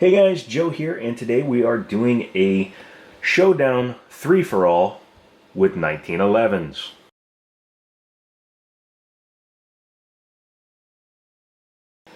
Hey guys, Joe here, and today we are doing a showdown 3-for-all with 1911s.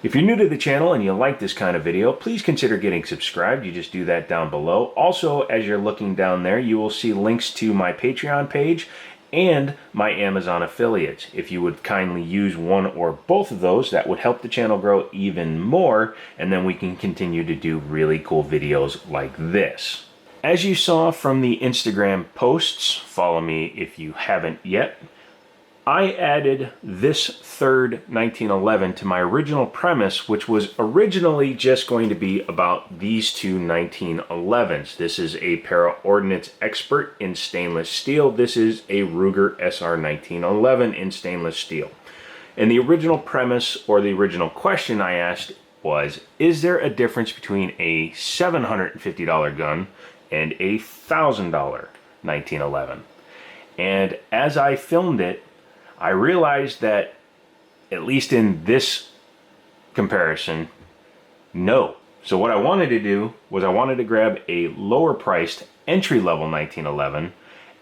If you're new to the channel and you like this kind of video, please consider getting subscribed. You just do that down below. Also, as you're looking down there, you will see links to my Patreon page and my Amazon affiliates. If you would kindly use one or both of those, that would help the channel grow even more, and then we can continue to do really cool videos like this. As you saw from the Instagram posts, follow me if you haven't yet, I added this third 1911 to my original premise, which was originally just going to be about these two 1911s. This is a Para Ordnance Expert in stainless steel. This is a Ruger SR 1911 in stainless steel. And the original premise, or the original question I asked was, is there a difference between a $750 gun and a $1,000 1911? And as I filmed it, I realized that, at least in this comparison, no. So what I wanted to do was I wanted to grab a lower priced entry-level 1911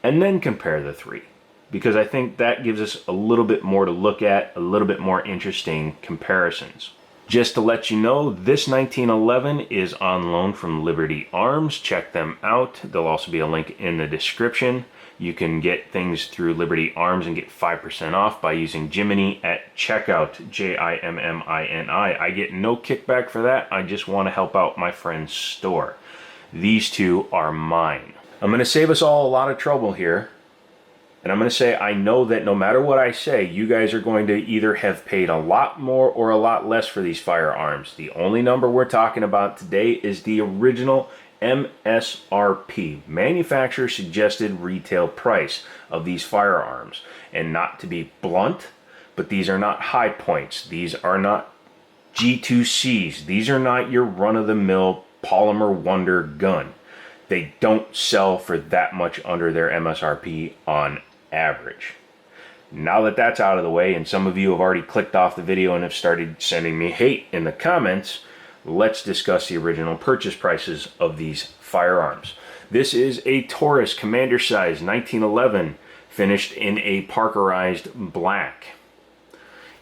and then compare the three, because I think that gives us a little bit more to look at, a little bit more interesting comparisons. Just to let you know, this 1911 is on loan from Liberty Arms. Check them out. There'll also be a link in the description. You can get things through Liberty Arms and get 5% off by using Jimmini at checkout, J-I-M-M-I-N-I. I get no kickback for that. I just want to help out my friend's store. These two are mine. I'm going to save us all a lot of trouble here. And I'm going to say, I know that no matter what I say, you guys are going to either have paid a lot more or a lot less for these firearms. The only number we're talking about today is the original MSRP, manufacturer suggested retail price of these firearms. And not to be blunt, but these are not high points. These are not G2Cs. These are not your run-of-the-mill Polymer Wonder gun. They don't sell for that much under their MSRP on average. Now that that's out of the way, and some of you have already clicked off the video and have started sending me hate in the comments, let's discuss the original purchase prices of these firearms. This is a TAURUS Commander Size 1911, finished in a Parkerized black.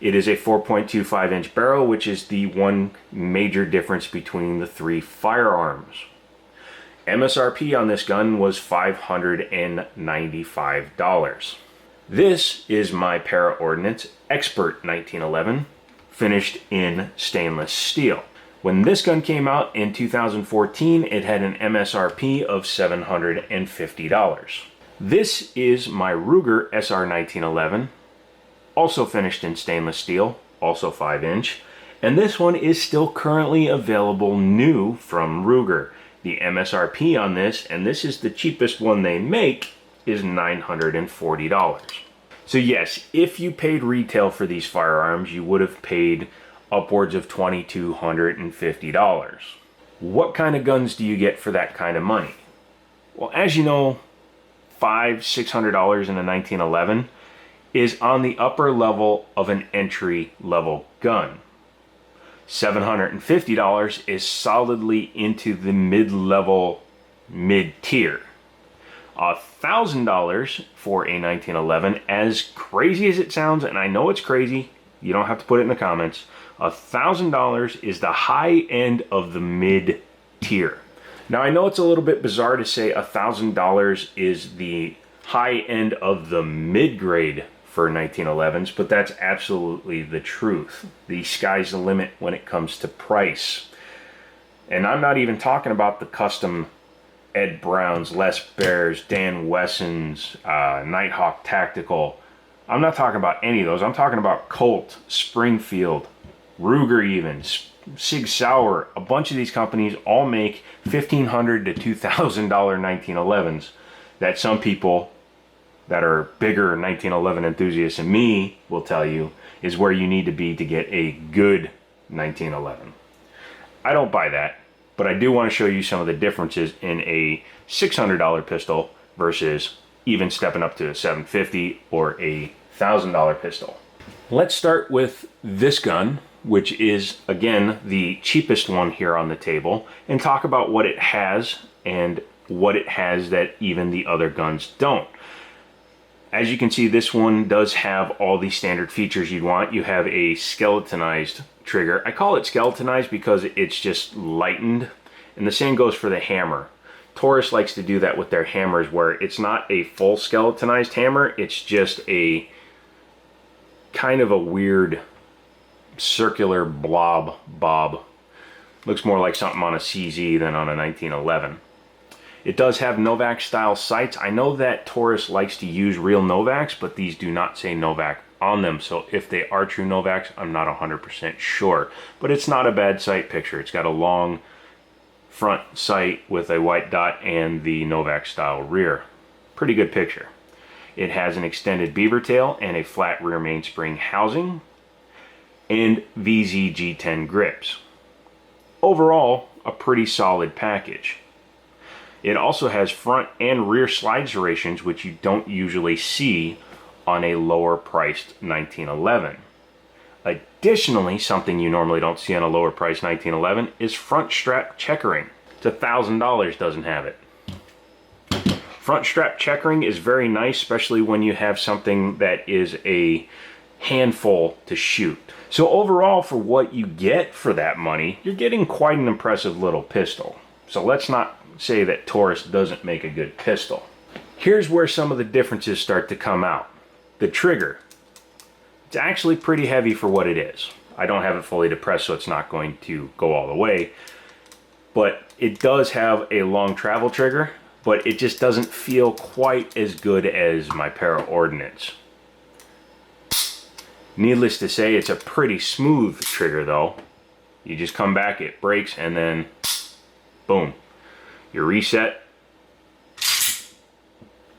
It is a 4.25 inch barrel, which is the one major difference between the three firearms. MSRP on this gun was $595. This is my Para Ordnance Expert 1911, finished in stainless steel. When this gun came out in 2014, it had an MSRP of $750. This is my Ruger SR 1911, also finished in stainless steel, also 5-inch, and this one is still currently available new from Ruger. The MSRP on this, and this is the cheapest one they make, is $940. So yes, if you paid retail for these firearms, you would have paid upwards of $2,250. What kind of guns do you get for that kind of money? Well, as you know, $500–600 in a 1911 is on the upper level of an entry-level gun. $750 is solidly into the mid-level, mid-tier. $1,000 for a 1911, as crazy as it sounds, and I know it's crazy, you don't have to put it in the comments, $1,000 is the high end of the mid-tier. Now I know it's a little bit bizarre to say $1,000 is the high end of the mid-grade for 1911s, but that's absolutely the truth. The sky's the limit when it comes to price. And I'm not even talking about the custom Ed Browns, Les Bears, Dan Wessons, Nighthawk Tactical. I'm not talking about any of those. I'm talking about Colt, Springfield, Ruger even, Sig Sauer. A bunch of these companies all make $1,500 to $2,000 1911s that some people that are bigger 1911 enthusiasts than me will tell you is where you need to be to get a good 1911. I don't buy that, but I do want to show you some of the differences in a $600 pistol versus even stepping up to a $750 or a $1,000 pistol. Let's start with this gun, which is, again, the cheapest one here on the table, and talk about what it has and what it has that even the other guns don't. As you can see, this one does have all the standard features you'd want. You have a skeletonized trigger. I call it skeletonized because it's just lightened, and the same goes for the hammer. TAURUS likes to do that with their hammers, where it's not a full skeletonized hammer, it's just a kind of a weird circular bob. Looks more like something on a CZ than on a 1911. It does have Novak style sights. I know that TAURUS likes to use real Novaks, but these do not say Novak on them, so if they are true Novaks, I'm not 100% sure. But it's not a bad sight picture. It's got a long front sight with a white dot and the Novak style rear. Pretty good picture. It has an extended beaver tail and a flat rear mainspring housing and VZ-G10 grips. Overall, a pretty solid package. It also has front and rear slide serrations, which you don't usually see on a lower priced 1911. Additionally, something you normally don't see on a lower priced 1911 is front strap checkering. It's $1,000 doesn't have it. Front strap checkering is very nice, especially when you have something that is a handful to shoot. So overall, for what you get for that money, you're getting quite an impressive little pistol. So let's not say that TAURUS doesn't make a good pistol. Here's where some of the differences start to come out. The trigger. It's actually pretty heavy for what it is. I don't have it fully depressed, so it's not going to go all the way. But it does have a long travel trigger, but it just doesn't feel quite as good as my Para Ordnance. Needless to say, it's a pretty smooth trigger though. You just come back, it breaks, and then boom. Your reset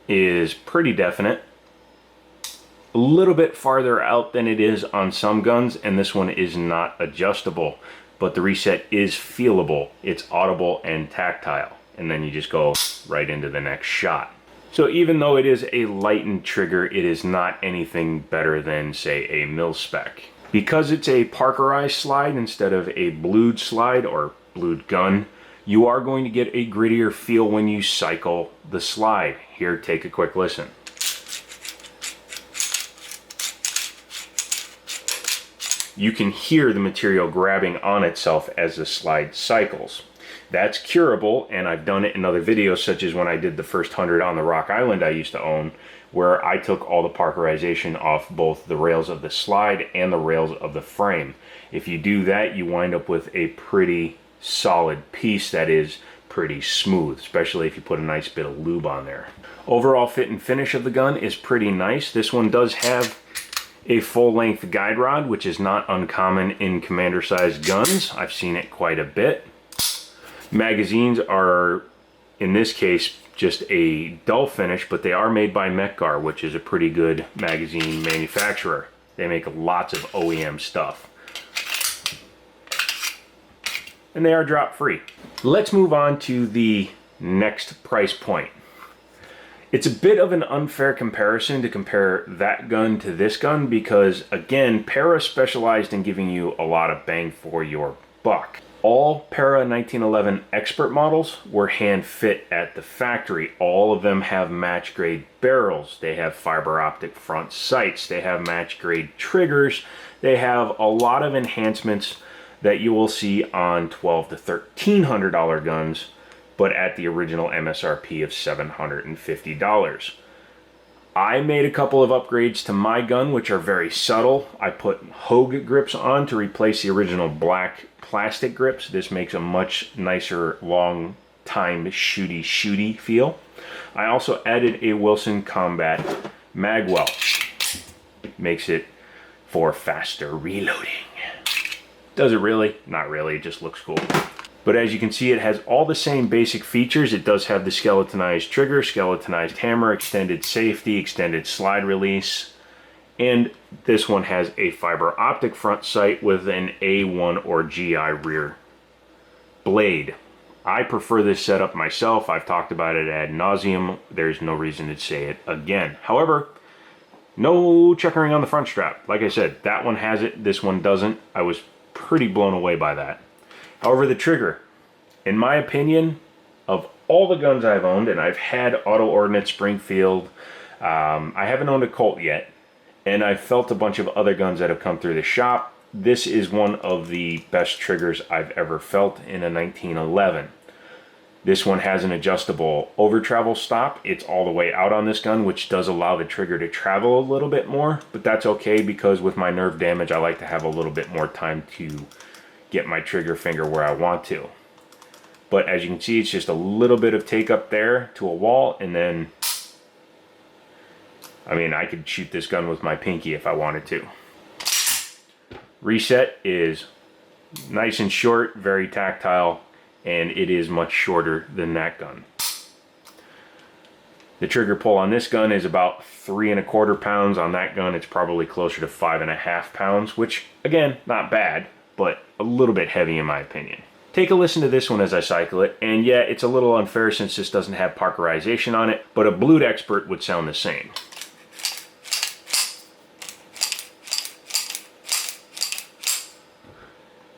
is pretty definite. A little bit farther out than it is on some guns, and this one is not adjustable, but the reset is feelable. It's audible and tactile, and then you just go right into the next shot. So even though it is a lightened trigger, it is not anything better than, say, a mil-spec. Because it's a Parkerized slide instead of a blued slide or blued gun, you are going to get a grittier feel when you cycle the slide. Here, take a quick listen. You can hear the material grabbing on itself as the slide cycles. That's curable, and I've done it in other videos, such as when I did the first 100 on the Rock Island I used to own, where I took all the Parkerization off both the rails of the slide and the rails of the frame. If you do that, you wind up with a pretty solid piece that is pretty smooth, especially if you put a nice bit of lube on there. Overall fit and finish of the gun is pretty nice. This one does have a full-length guide rod, which is not uncommon in commander-sized guns. I've seen it quite a bit. Magazines are, in this case, just a dull finish, but they are made by Mekgar, which is a pretty good magazine manufacturer. They make lots of OEM stuff. And they are drop-free. Let's move on to the next price point. It's a bit of an unfair comparison to compare that gun to this gun because, again, Para specialized in giving you a lot of bang for your buck. All Para 1911 Expert models were hand fit at the factory. All of them have match grade barrels. They have fiber optic front sights. They have match grade triggers. They have a lot of enhancements that you will see on $1,200 to $1,300 guns, but at the original MSRP of $750. I made a couple of upgrades to my gun, which are very subtle. I put Hogue grips on to replace the original black plastic grips. This makes a much nicer long time shooty feel. I also added a Wilson Combat magwell. Makes it for faster reloading. Does it really? Not really, it just looks cool. But as you can see, it has all the same basic features. It does have the skeletonized trigger, skeletonized hammer, extended safety, extended slide release. And this one has a fiber optic front sight with an A1 or GI rear blade. I prefer this setup myself. I've talked about it ad nauseum. There's no reason to say it again. However, no checkering on the front strap. Like I said, that one has it, this one doesn't. I was pretty blown away by that. However, the trigger, in my opinion, of all the guns I've owned, and I've had Auto Ordnance, Springfield, I haven't owned a Colt yet, and I've felt a bunch of other guns that have come through the shop. This is one of the best triggers I've ever felt in a 1911. This one has an adjustable over travel stop. It's all the way out on this gun, which does allow the trigger to travel a little bit more, but that's okay because with my nerve damage, I like to have a little bit more time to get my trigger finger where I want to. But as you can see, it's just a little bit of take up there to a wall, and then, I mean, I could shoot this gun with my pinky if I wanted to. Reset is nice and short, very tactile, and it is much shorter than that gun. The trigger pull on this gun is about 3¼ pounds. On that gun, it's probably closer to 5½ pounds, which, again, not bad, but a little bit heavy in my opinion. Take a listen to this one as I cycle it, and yeah, it's a little unfair since this doesn't have parkerization on it, but a blued expert would sound the same.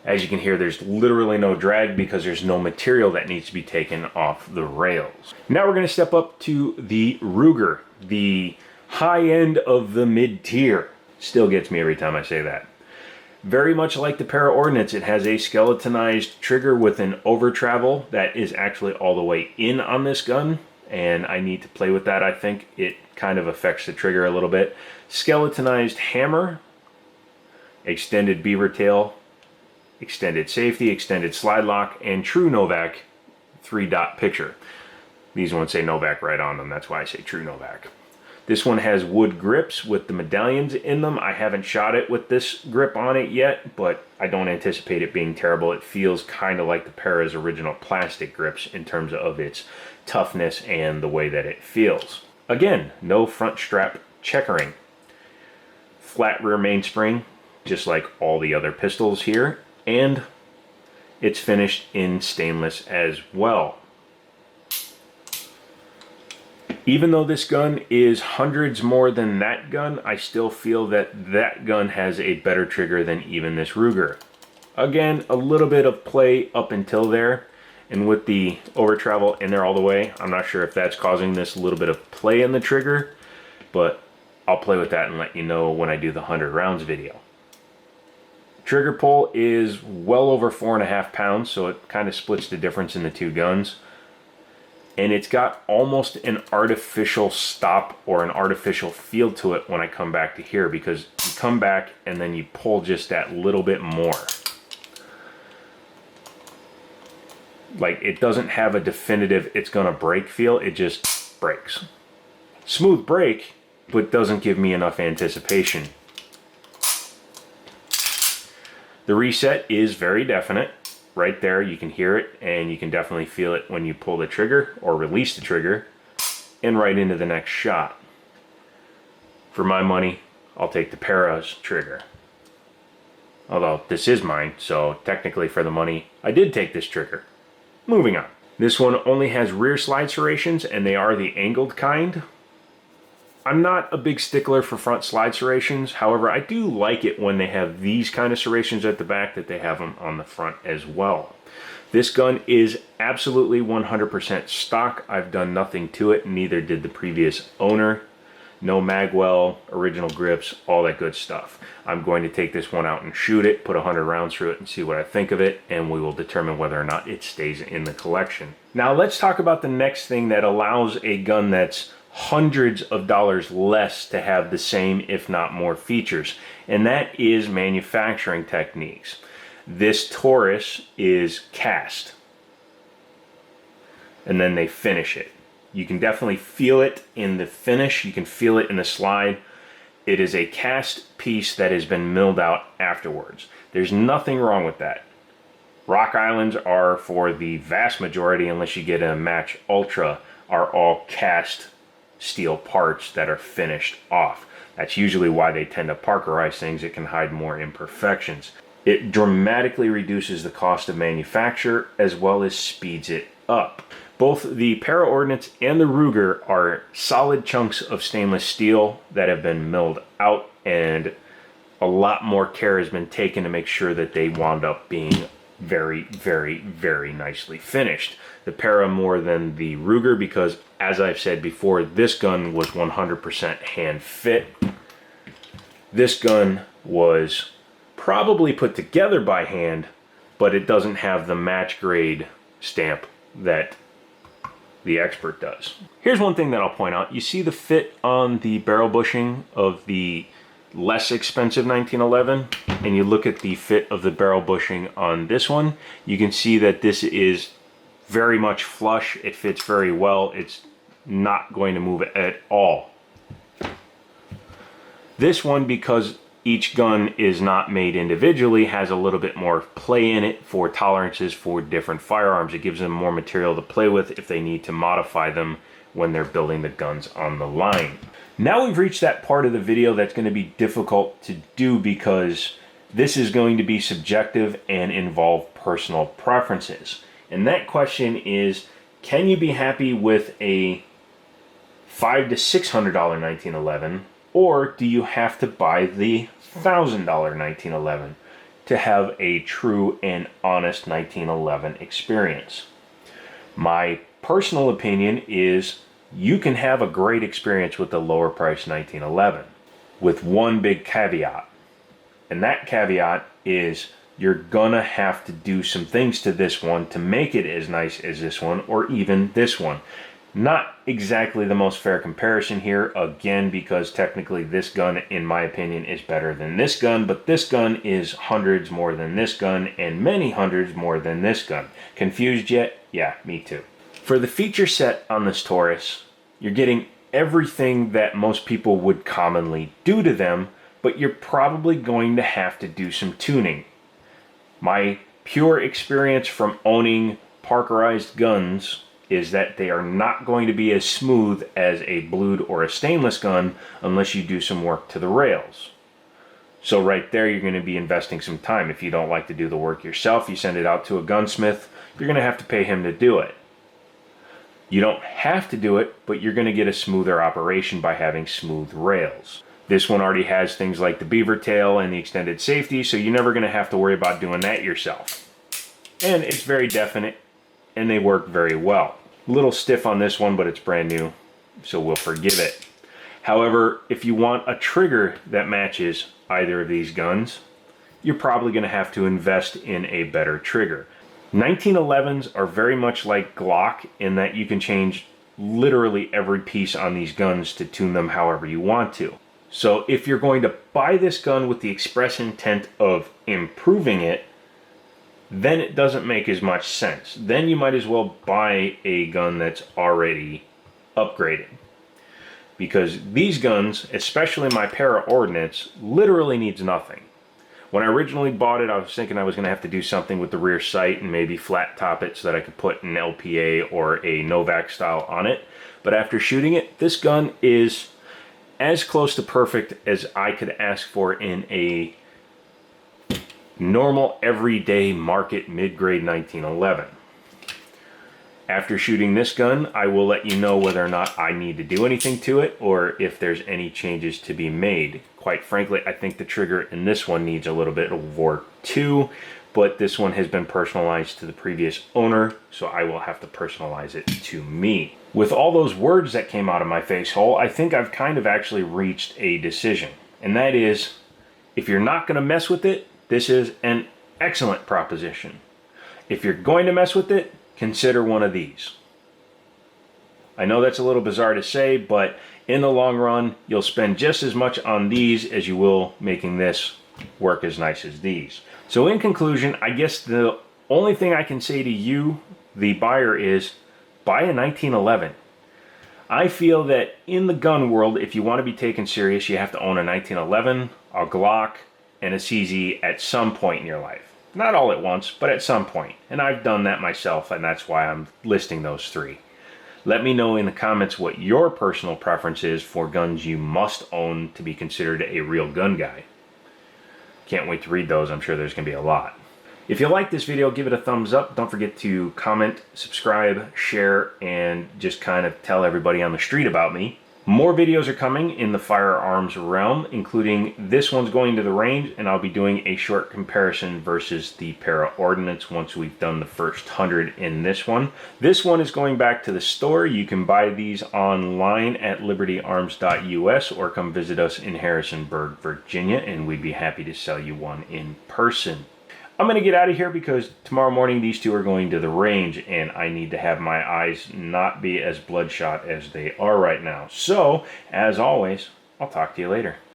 As you can hear, there's literally no drag because there's no material that needs to be taken off the rails. Now we're going to step up to the Ruger, the high end of the mid-tier. Still gets me every time I say that. Very much like the Para-Ordnance, it has a skeletonized trigger with an over travel that is actually all the way in on this gun, and I need to play with that. I think it kind of affects the trigger a little bit. Skeletonized hammer, extended beaver tail, extended safety, extended slide lock, and true Novak 3-dot picture. These ones say Novak right on them, that's why I say true Novak. This one has wood grips with the medallions in them. I haven't shot it with this grip on it yet, but I don't anticipate it being terrible. It feels kind of like the Para's original plastic grips in terms of its toughness and the way that it feels. Again, no front strap checkering. Flat rear mainspring, just like all the other pistols here. And it's finished in stainless as well. Even though this gun is hundreds more than that gun, I still feel that that gun has a better trigger than even this Ruger. Again, a little bit of play up until there, and with the over travel in there all the way, I'm not sure if that's causing this little bit of play in the trigger, but I'll play with that and let you know when I do the 100 rounds video. Trigger pull is well over 4½ pounds, so it kind of splits the difference in the two guns. And it's got almost an artificial stop or an artificial feel to it when I come back to here, because you come back and then you pull just that little bit more. Like, it doesn't have a definitive it's gonna break feel, it just breaks. Smooth break, but doesn't give me enough anticipation. The reset is very definite. Right there, you can hear it, and you can definitely feel it when you pull the trigger or release the trigger and right into the next shot. For my money, I'll take the Para's trigger. Although this is mine, so technically for the money, I did take this trigger. Moving on. This one only has rear slide serrations, and they are the angled kind. I'm not a big stickler for front slide serrations. However, I do like it when they have these kind of serrations at the back that they have them on the front as well. This gun is absolutely 100% stock. I've done nothing to it, neither did the previous owner. No magwell, original grips, all that good stuff. I'm going to take this one out and shoot it, put 100 rounds through it and see what I think of it, and we will determine whether or not it stays in the collection. Now let's talk about the next thing that allows a gun that's hundreds of dollars less to have the same, if not more, features, and that is manufacturing techniques. This TAURUS is cast, and then they finish it. You can definitely feel it in the finish, you can feel it in the slide. It is a cast piece that has been milled out afterwards. There's nothing wrong with that. Rock Islands are, for the vast majority, unless you get a Match Ultra, are all cast steel parts that are finished off. That's usually why they tend to parkerize things. It can hide more imperfections. It dramatically reduces the cost of manufacture as well as speeds it up. Both the Para-Ordnance and the Ruger are solid chunks of stainless steel that have been milled out, and a lot more care has been taken to make sure that they wound up being very, very, very nicely finished. The Para more than the Ruger because, as I've said before, this gun was 100% hand fit. This gun was probably put together by hand, but it doesn't have the match grade stamp that the Expert does. Here's one thing that I'll point out. You see the fit on the barrel bushing of the less expensive 1911, and you look at the fit of the barrel bushing on this one, you can see that this is very much flush. It fits very well. It's not going to move at all. This one, because each gun is not made individually, has a little bit more play in it for tolerances for different firearms. It gives them more material to play with if they need to modify them when they're building the guns on the line. Now we've reached that part of the video that's going to be difficult to do because this is going to be subjective and involve personal preferences. And that question is, can you be happy with a $500 to $600 1911, or do you have to buy the $1,000 1911 to have a true and honest 1911 experience? My personal opinion is you can have a great experience with the lower price 1911 with one big caveat. And that caveat is you're gonna have to do some things to this one to make it as nice as this one or even this one. Not exactly the most fair comparison here, again, because technically this gun, in my opinion, is better than this gun, but this gun is hundreds more than this gun and many hundreds more than this gun. Confused yet? Yeah, me too. For the feature set on this Taurus, you're getting everything that most people would commonly do to them, but you're probably going to have to do some tuning. My pure experience from owning Parkerized guns is that they are not going to be as smooth as a blued or a stainless gun unless you do some work to the rails. So right there, you're going to be investing some time. If you don't like to do the work yourself, you send it out to a gunsmith, you're going to have to pay him to do it. You don't have to do it, but you're going to get a smoother operation by having smooth rails. This one already has things like the beaver tail and the extended safety, so you're never going to have to worry about doing that yourself. And it's very definite, and they work very well. A little stiff on this one, but it's brand new, so we'll forgive it. However, if you want a trigger that matches either of these guns, you're probably going to have to invest in a better trigger. 1911s are very much like Glock in that you can change literally every piece on these guns to tune them however you want to. So if you're going to buy this gun with the express intent of improving it, then it doesn't make as much sense. Then you might as well buy a gun that's already upgraded. Because these guns, especially my Para Ordnance, literally needs nothing. When I originally bought it, I was thinking I was going to have to do something with the rear sight and maybe flat top it so that I could put an LPA or a Novak style on it. But after shooting it, this gun is as close to perfect as I could ask for in a normal, everyday market mid-grade 1911. After shooting this gun, I will let you know whether or not I need to do anything to it or if there's any changes to be made. Quite frankly, I think the trigger in this one needs a little bit of work too, but this one has been personalized to the previous owner, so I will have to personalize it to me. With all those words that came out of my face hole, I think I've kind of actually reached a decision, and that is, if you're not going to mess with it, this is an excellent proposition. If you're going to mess with it, consider one of these. I know that's a little bizarre to say, but in the long run, you'll spend just as much on these as you will making this work as nice as these. So in conclusion, I guess the only thing I can say to you, the buyer, is buy a 1911. I feel that in the gun world, if you want to be taken serious, you have to own a 1911, a Glock, and a CZ at some point in your life. Not all at once, but at some point. And I've done that myself, and that's why I'm listing those three. Let me know in the comments what your personal preference is for guns you must own to be considered a real gun guy. Can't wait to read those. I'm sure there's going to be a lot. If you like this video, give it a thumbs up. Don't forget to comment, subscribe, share, and just kind of tell everybody on the street about me. More videos are coming in the firearms realm, including this one's going to the range, and I'll be doing a short comparison versus the Para Ordnance once we've done the first 100 in this one. This one is going back to the store. You can buy these online at libertyarms.us or come visit us in Harrisonburg, Virginia, and we'd be happy to sell you one in person. I'm going to get out of here because tomorrow morning these two are going to the range and I need to have my eyes not be as bloodshot as they are right now. So, as always, I'll talk to you later.